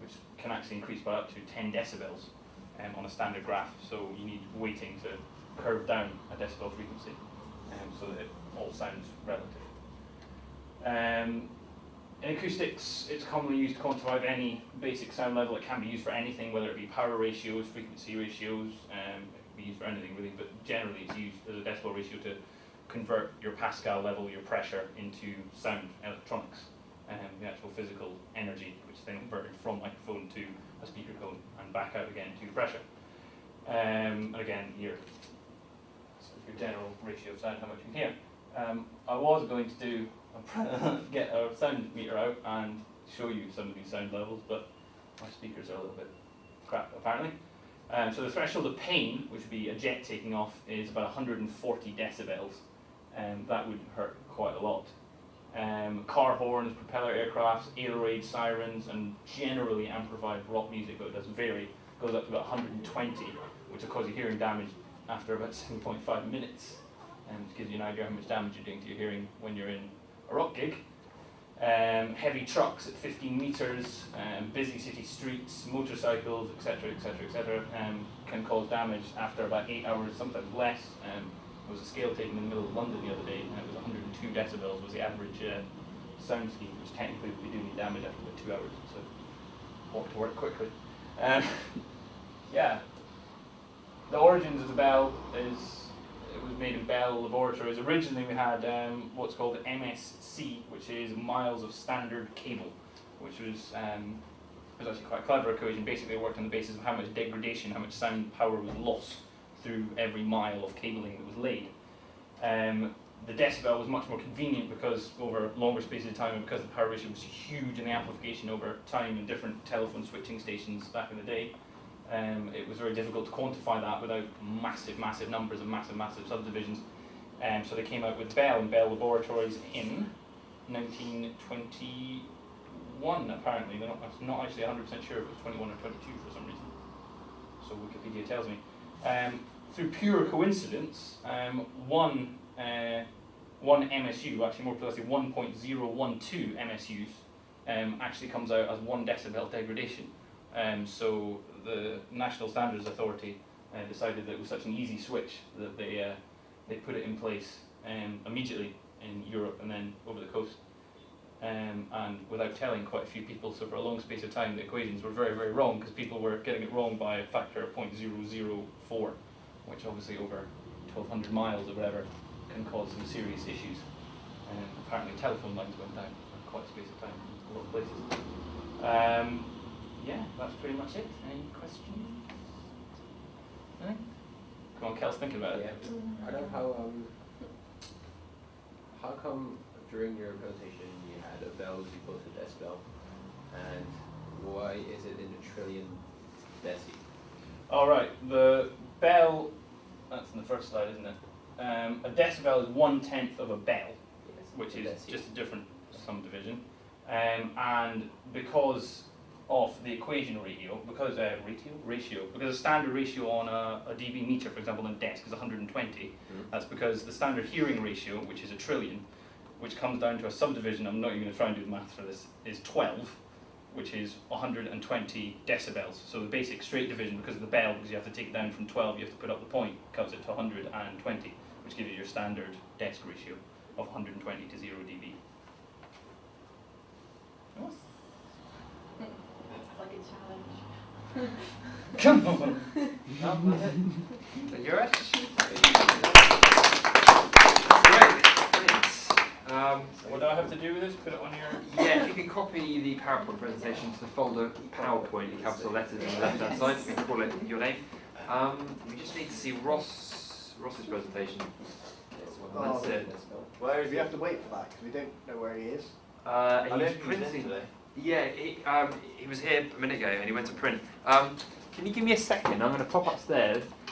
which can actually increase by up to 10 decibels on a standard graph. So you need weighting to curve down a decibel frequency so that it all sounds relative. In acoustics, it's commonly used to quantify any basic sound level. It can be used for anything, whether it be power ratios, frequency ratios. It can be used for anything really, but generally it's used as a decibel ratio to convert your Pascal level, your pressure, into sound electronics, the actual physical energy, which is then converted from microphone to a speaker cone and back out again to pressure. And again, your general ratio of sound, how much you can hear. I was going to get a sound meter out and show you some of these sound levels, but my speakers are a little bit crap apparently. So the threshold of pain, which would be a jet taking off, is about 140 decibels, and that would hurt quite a lot. Car horns, propeller aircrafts, air raid sirens, and generally amplified rock music, though it does vary, goes up to about 120, which will cause you hearing damage after about 7.5 minutes, which gives you an idea how much damage you're doing to your hearing when you're in a rock gig. Heavy trucks at 15 meters, busy city streets, motorcycles, etc., can cause damage after about 8 hours, sometimes less. There was a scale taken in the middle of London the other day, and it was 102 decibels was the average sound scheme, which technically would be doing damage after about 2 hours, so ought to work quickly. Yeah, the origins of the bell is, it was made in Bell Laboratories. Originally we had what's called MSC, which is miles of standard cable, which was actually quite a clever equation. Basically it worked on the basis of how much degradation, how much sound power was lost through every mile of cabling that was laid. The decibel was much more convenient because over longer spaces of time, and because the power ratio was huge in the amplification over time in different telephone switching stations back in the day, it was very difficult to quantify that without massive numbers and massive subdivisions. So they came out with Bell and Bell Laboratories in 1921, apparently. They're not actually 100% sure if it was 21 or 22 for some reason. So Wikipedia tells me. Through pure coincidence, one MSU, actually more precisely 1.012 MSUs, actually comes out as 1 decibel degradation. So the National Standards Authority decided that it was such an easy switch that they put it in place immediately in Europe and then over the coast, and without telling quite a few people. So for a long space of time the equations were very wrong, because people were getting it wrong by a factor of 0.004, which obviously over 1,200 miles or whatever can cause some serious issues. Apparently telephone lines went down for quite a space of time in a lot of places. Yeah, that's pretty much it. Any questions? Anything? Come on, Kel's thinking about it. Yeah. I don't know how come during your presentation you had a bell as equal to decibel, and why is it in a trillion deci? All right, the bell, that's in the first slide, isn't it? A decibel is 1/10 of a bell, Yes, which is deci. just a different subdivision. And because of the equation because a standard ratio on a dB meter, for example, on a desk is 120. That's because the standard hearing ratio, which is a trillion, which comes down to a subdivision, I'm not even going to try and do the math for this, is 12, which is 120 decibels. So the basic straight division, because of the bell, because you have to take it down from 12, you have to put up the point, comes it to 120, which gives you your standard desk ratio of 120 to 0 dB. Yes? Like a challenge. Come on! No, that's it. Thank you very much. What do I have to do with this? Put it on your... Yeah, if you can copy the PowerPoint presentation to the folder PowerPoint in capital letters on the left-hand side, you can call it your name. We just need to see Ross's presentation. That's it. Where is he? We have to wait for that because we don't know where he is. He was printing today. Yeah, he was here a minute ago and he went to print. Can you give me a second? I'm going to pop upstairs